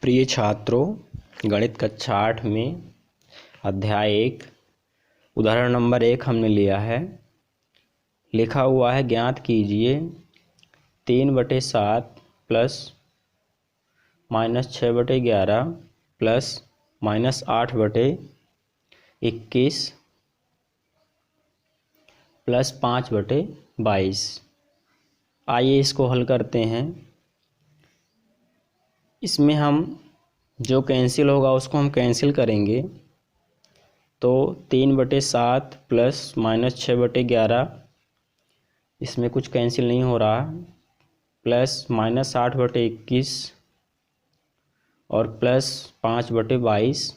प्रिय छात्रों, गणित कक्षा 8 में अध्याय 1 उदाहरण नंबर 1 हमने लिया है। लिखा हुआ है ज्ञात कीजिए 3/7 प्लस -6/11 प्लस -8/21 प्लस 5/22। आइए इसको हल करते हैं। इसमें हम जो कैंसिल होगा उसको हम कैंसिल करेंगे। तो 3/7 प्लस -6/11 इसमें कुछ कैंसिल नहीं हो रहा, प्लस -8/21 और प्लस 5/22,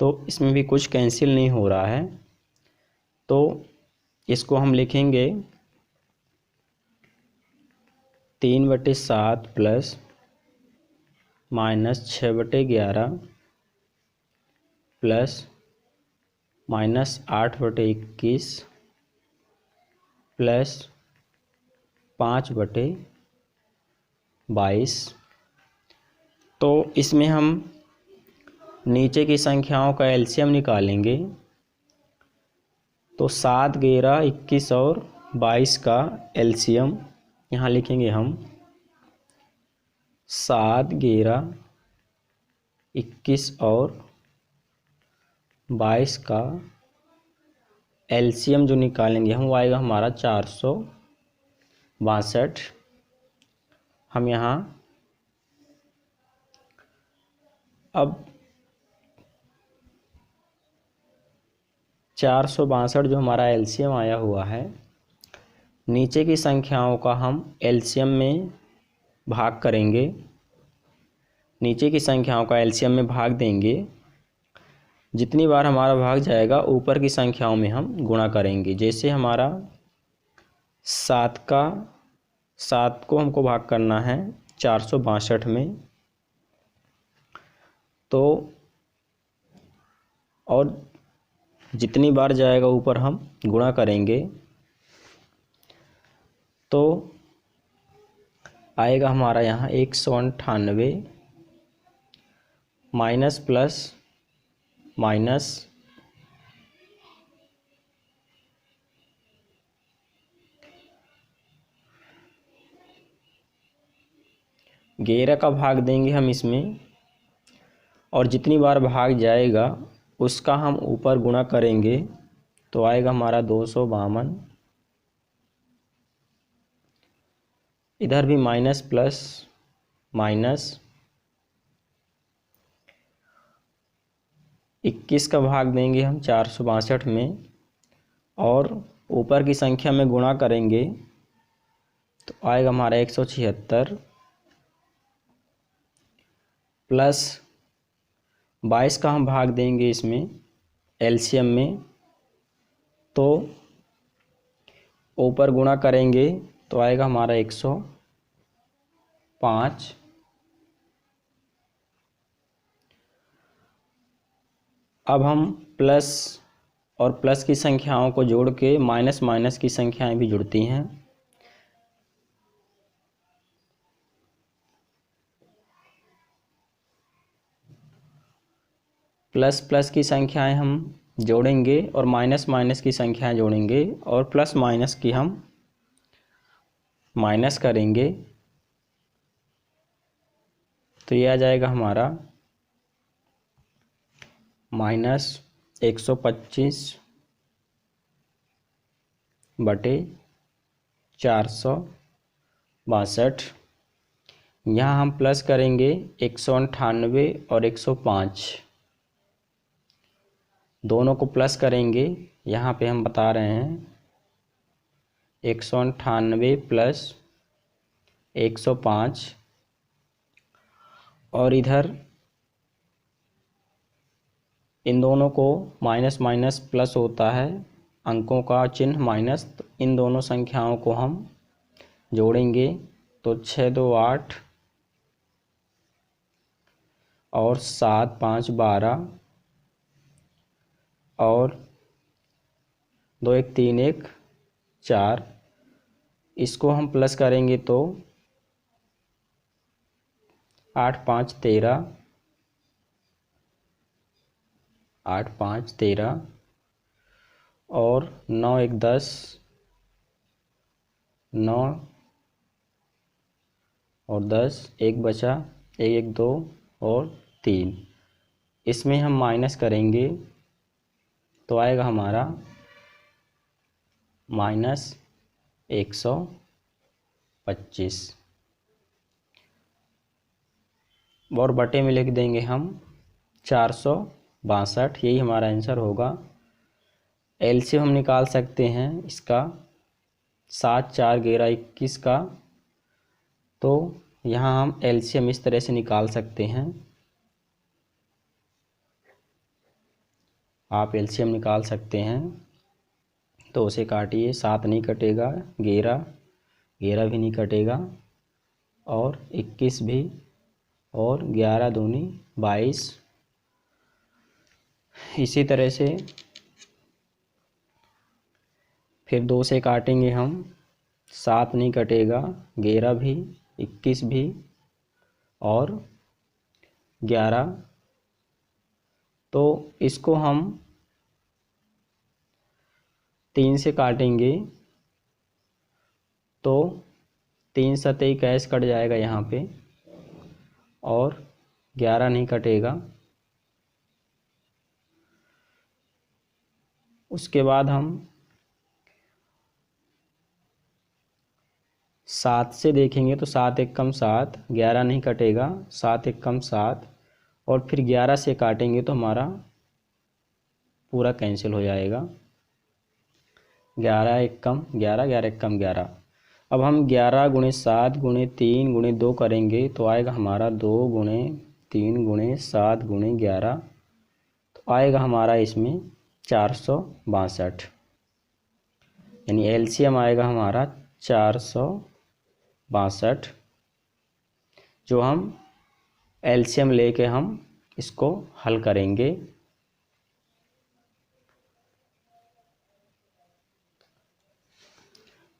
तो इसमें भी कुछ कैंसिल नहीं हो रहा है। तो इसको हम लिखेंगे 3/7 प्लस -6/11 प्लस -8/21 प्लस 5/22। तो इसमें हम नीचे की संख्याओं का एलसीएम निकालेंगे। तो 7, 11, 21 और 22 का एलसीएम यहाँ लिखेंगे हम। 7, 11, 21 और 22 का एलसीएम जो निकालेंगे हम वो आएगा हमारा 462। हम यहाँ अब 462 जो हमारा एलसीएम आया हुआ है, नीचे की संख्याओं का हम एलसीएम में भाग करेंगे। नीचे की संख्याओं का एलसीएम में भाग देंगे। जितनी बार हमारा भाग जाएगा ऊपर की संख्याओं में हम गुणा करेंगे। जैसे हमारा 7 को हमको भाग करना है 462 में, तो और जितनी बार जाएगा ऊपर हम गुणा करेंगे। तो आएगा हमारा यहाँ 198 माइनस प्लस माइनस 11 का भाग देंगे हम इसमें, और जितनी बार भाग जाएगा उसका हम ऊपर गुणा करेंगे। तो आएगा हमारा 252। इधर भी माइनस प्लस माइनस 21 का भाग देंगे हम 462 में, और ऊपर की संख्या में गुणा करेंगे। तो आएगा हमारा 176 प्लस 22 का हम भाग देंगे इसमें एलसीएम में। तो ऊपर गुणा करेंगे तो आएगा हमारा 105। अब हम प्लस और प्लस की संख्याओं को जोड़ के माइनस माइनस की संख्याएं भी जुड़ती हैं। प्लस प्लस की संख्याएं हम जोड़ेंगे और माइनस माइनस की संख्याएं जोड़ेंगे, और प्लस माइनस की हम माइनस करेंगे। तो ये आ जाएगा हमारा -125/462। यहाँ हम प्लस करेंगे 198 और 105, दोनों को प्लस करेंगे। यहाँ पे हम बता रहे हैं 198 प्लस 105, और इधर इन दोनों को माइनस माइनस प्लस होता है, अंकों का चिन्ह माइनस। तो इन दोनों संख्याओं को हम जोड़ेंगे। तो 6, 2, 8 और 7, 5, 12 और 2, 1, 3, 1, 4। इसको हम प्लस करेंगे तो 8 5 13, 8 5 13 और 9 1 10, 9 और 10, एक बचा, 1 1 2 और 3। इसमें हम माइनस करेंगे तो आएगा हमारा -125 और बटे में लिख देंगे हम 462। यही हमारा आंसर होगा। एलसीएम हम निकाल सकते हैं इसका 7 4 11 21 का। तो यहाँ हम एलसीएम इस तरह से निकाल सकते हैं। आप एलसीएम निकाल सकते हैं। तो उसे काटिए, 7 नहीं कटेगा, 11 11 भी नहीं कटेगा और 21 भी, और 11 दूनी 22। इसी तरह से फिर 2 से काटेंगे हम, 7 नहीं कटेगा, 11 भी, 21 भी और 11। तो इसको हम 3 से काटेंगे तो 3 सतही कैश कट जाएगा यहाँ पे और 11 नहीं कटेगा। उसके बाद हम 7 से देखेंगे तो 7 एक कम 7, 11 नहीं कटेगा, 7 एक कम 7 और फिर 11 से काटेंगे तो हमारा पूरा कैंसिल हो जाएगा। 11 एक कम 11, 11 एक कम 11। अब हम 11 × 7 × 3 × 2 करेंगे तो आएगा हमारा 2 × 3 × 7 × 11। तो आएगा हमारा इसमें 462, यानी एलसीएम आएगा हमारा 462, जो हम एलसीएम लेके हम इसको हल करेंगे।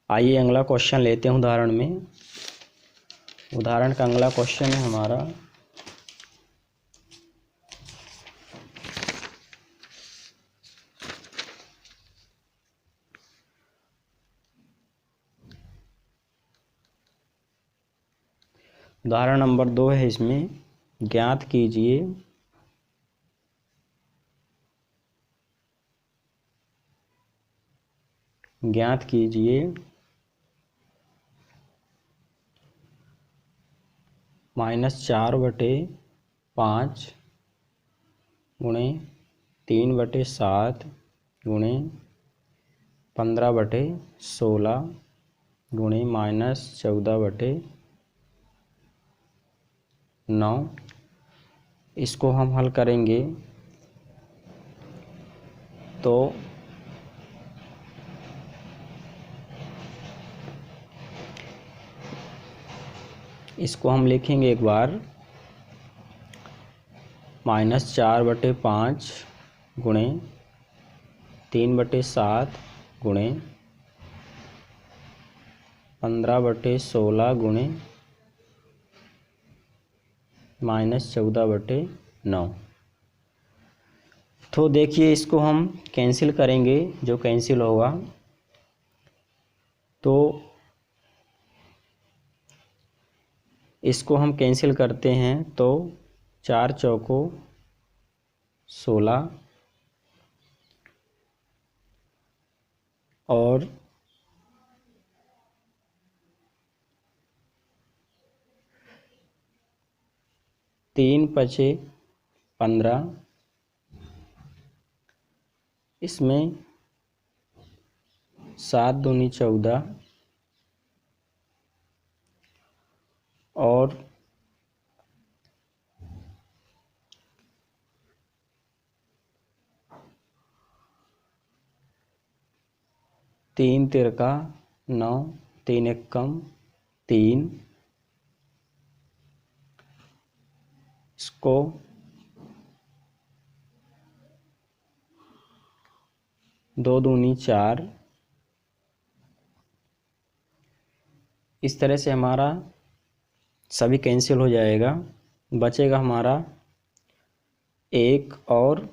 आइए अगला क्वेश्चन लेते हैं उदाहरण में। उदाहरण का अगला क्वेश्चन है हमारा उदाहरण नंबर 2 है। इसमें ज्ञात कीजिए -4/5 × 3/7 × 15/16 × -14/9। इसको हम हल करेंगे तो इसको हम लिखेंगे एक बार, -4/5 × 3/7 × 15/16 × -14/9। तो देखिए इसको हम कैंसिल करेंगे, जो कैंसिल होगा तो इसको हम कैंसिल करते हैं तो 4 चौको 16 और 3 पचे 15। इसमें 7 दूनी 14 और 3 तिरका 9, 3 एक कम 3। इसको 2 दूनी 4। इस तरह से हमारा सभी कैंसिल हो जाएगा। बचेगा हमारा 1 और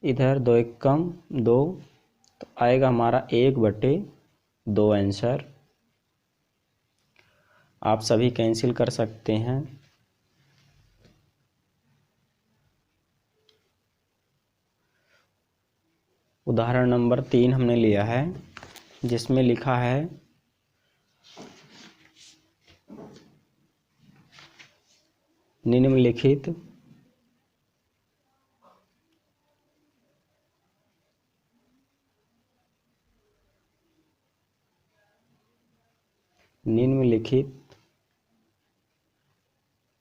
इधर 2 1 कम 2, तो आएगा हमारा 1/2 आंसर। आप सभी कैंसिल कर सकते हैं। उदाहरण नंबर 3 हमने लिया है, जिसमें लिखा है निम्नलिखित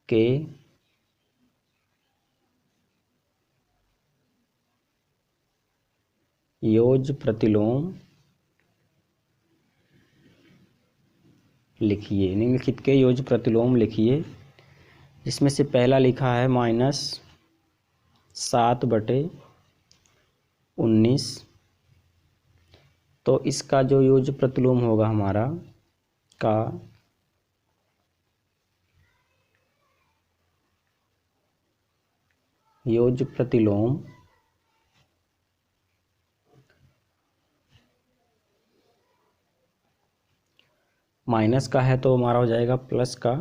के योज्य प्रतिलोम लिखिए। निम्नलिखित के योज्य प्रतिलोम लिखिए। जिसमें से पहला लिखा है -7/19। तो इसका जो योज्य प्रतिलोम होगा हमारा का योज्य प्रतिलोम माइनस का है तो हमारा हो जाएगा प्लस का,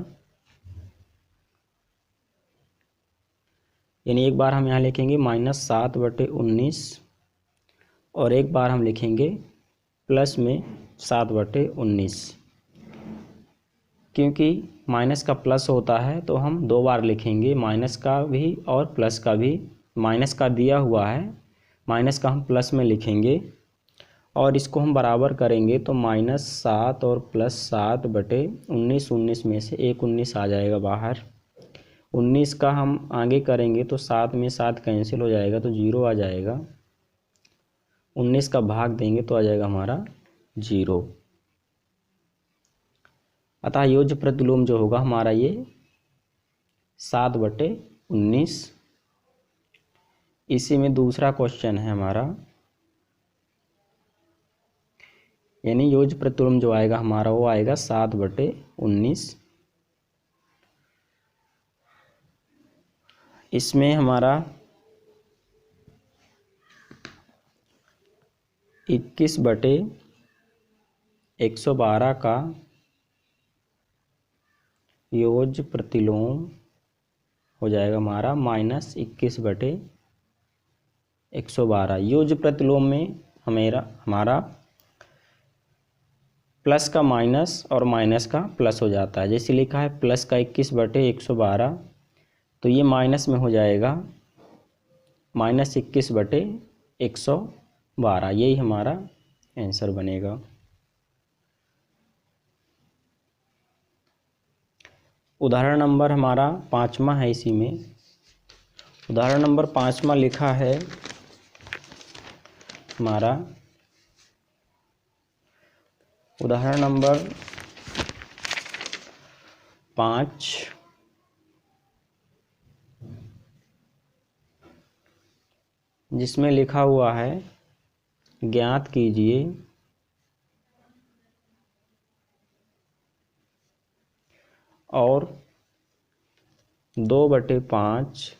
यानी एक बार हम यहाँ लिखेंगे -7/19 और एक बार हम लिखेंगे प्लस में 7/19। क्योंकि माइनस का प्लस होता है तो हम 2 बार लिखेंगे, माइनस का भी और प्लस का भी। माइनस का दिया हुआ है, माइनस का हम प्लस में लिखेंगे और इसको हम बराबर करेंगे तो -7 और +7/19, 19 में से एक 19 आ जाएगा बाहर। 19 का हम आगे करेंगे तो 7 में 7 कैंसिल हो जाएगा तो 0 आ जाएगा। 19 का भाग देंगे तो आ जाएगा हमारा 0। अतः योज्य प्रतिलोम जो होगा हमारा ये 7/19। इसी में दूसरा क्वेश्चन है हमारा, यानी योज्य प्रतिलोम जो आएगा हमारा वो आएगा 7/19। इसमें हमारा 21/112 का योज्य प्रतिलोम हो जाएगा हमारा -21/112। योज्य प्रतिलोम में हमारा प्लस का माइनस और माइनस का प्लस हो जाता है। जैसे लिखा है प्लस का 21/112, तो ये माइनस में हो जाएगा -21/112। यही हमारा आंसर बनेगा। उदाहरण नंबर हमारा 5वां है। इसी में उदाहरण नंबर 5वां लिखा है हमारा, उदाहरण नंबर 5 जिसमें लिखा हुआ है ज्ञात कीजिए और 2/5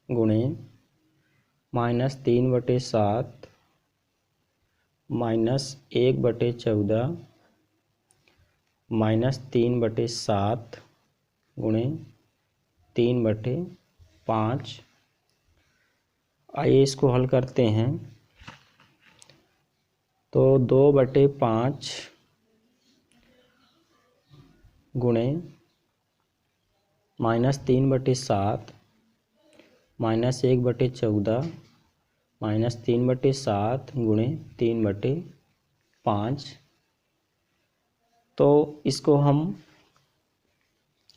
गुणे -3/7 -1/14 -3/7 गुणे 3/5। आइए इसको हल करते हैं। तो 2/5 गुणे -3/7 -1/14 -3/7 गुणे 3/5। तो इसको हम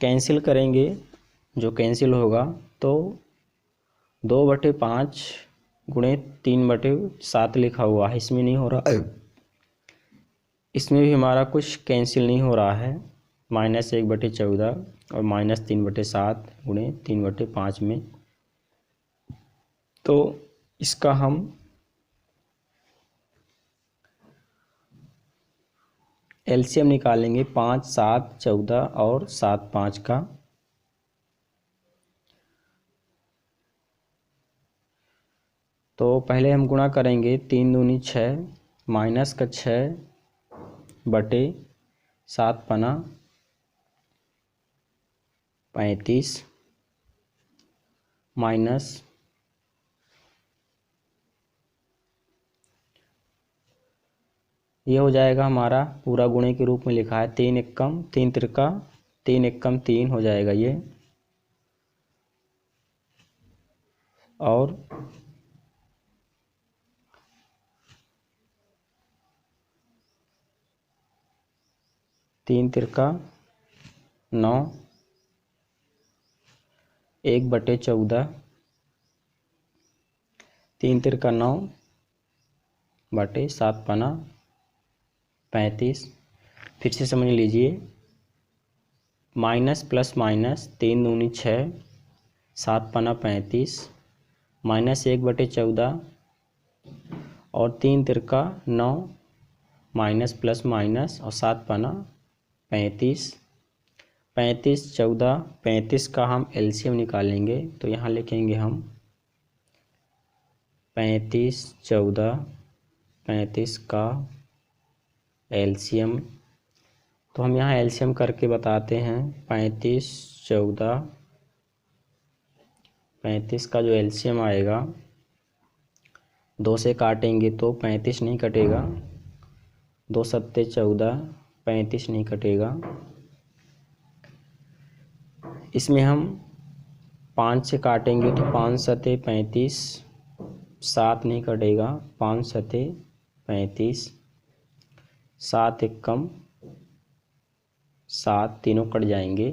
कैंसिल करेंगे। जो कैंसिल होगा तो 2/5 गुणे 3/7 लिखा हुआ है, इसमें नहीं हो रहा, इसमें भी हमारा कुछ कैंसिल नहीं हो रहा है। -1/14 और -3/7 गुणे 3/5 में। तो इसका हम एलसीएम निकालेंगे 5 7 14 और 7 5 का। तो पहले हम गुणा करेंगे 3 दूनी 6 माइनस का 6 बटे 7 पना 35 माइनस ये हो जाएगा हमारा पूरा गुणे के रूप में लिखा है 3 एकम 3 तिरका 3 एकम 3 हो जाएगा ये, और तीन तिरका 9 1/14 3 तिरका 9 बटे 7 पना 35। फिर से समझ लीजिए, माइनस प्लस माइनस 3 दूनी 6 7 पना 35 माइनस 1/14 और 3 तिरका 9 माइनस प्लस माइनस और 7 पना 35 35 14 35 का हम एलसीएम निकालेंगे। तो यहाँ लिखेंगे हम 35 14 35 का एलसीएम। तो हम यहाँ एलसीएम करके बताते हैं। 35 14 35 का जो एलसीएम आएगा 2 से काटेंगे तो 35 नहीं कटेगा, 2 सत्ते 14 35 नहीं कटेगा। इसमें हम 5 से काटेंगे तो 5 सत्ते 35 7 नहीं कटेगा, 5 सत्ते 35 7 एकम 7 तीनों कट जाएंगे।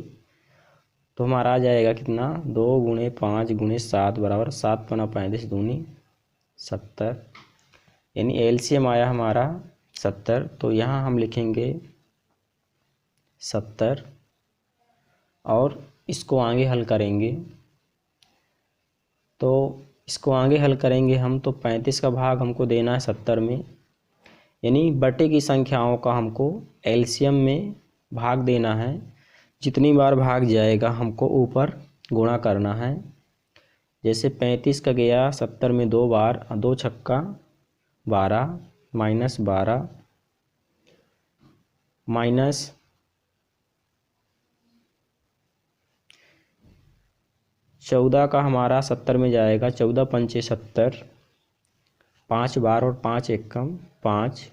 तो हमारा आ जाएगा कितना 2 गुणे 5 गुणे 7 बराबर 7 पना 35 दूनी 70, यानी एलसीएम आया हमारा 70। तो यहाँ हम लिखेंगे 70 और इसको आगे हल करेंगे। तो इसको आगे हल करेंगे हम तो 35 का भाग हमको देना है 70 में, यानी बटे की संख्याओं का हमको एलसीएम में भाग देना है। जितनी बार भाग जाएगा हमको ऊपर गुणा करना है। जैसे 35 का गया 70 में 2 बार, 2 छक्का 12 माइनस 12 माइनस 14 का हमारा 70 में जाएगा, 14 पंचे 70 5 बार और 5 एकम 5।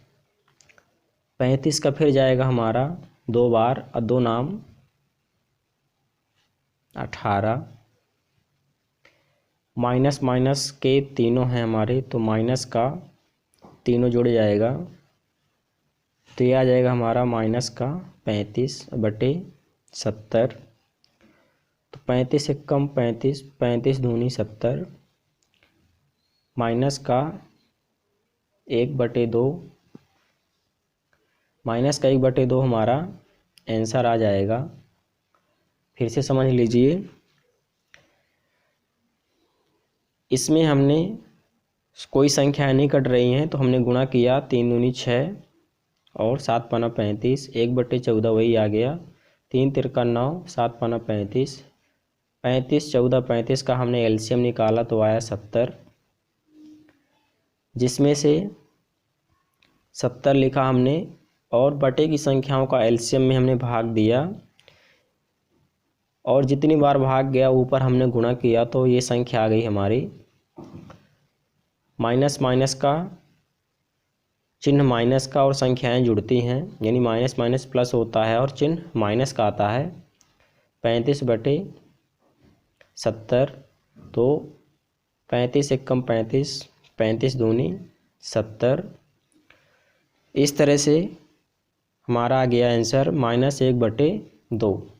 35 का फिर जाएगा हमारा 2 बार और 2 नाम 18 माइनस माइनस के तीनों हैं हमारे, तो माइनस का तीनों जुड़ जाएगा। तो ये आ जाएगा हमारा माइनस का 35 बटे 70। तो 35 एकम 35 35 दूनी 70 माइनस का 1/2 माइनस का 1/2 हमारा आंसर आ जाएगा। फिर से समझ लीजिए, इसमें हमने कोई संख्या नहीं कट रही हैं तो हमने गुणा किया 3 दूनी 6 और 7 पना 35 1/14 वही आ गया, 3 तिरका 9 7 पना 35 35 14 35 का हमने एलसीएम निकाला तो आया 70, जिसमें से 70 लिखा हमने और बटे की संख्याओं का एलसीएम में हमने भाग दिया और जितनी बार भाग गया ऊपर हमने गुणा किया तो ये संख्या आ गई हमारी। माइनस माइनस का चिन्ह माइनस का और संख्याएं जुड़ती हैं, यानी माइनस माइनस प्लस होता है और चिन्ह माइनस का आता है। 35/70 तो 35 एकम 35 35 दूनी 70। इस तरह से हमारा आ गया आंसर -1/2।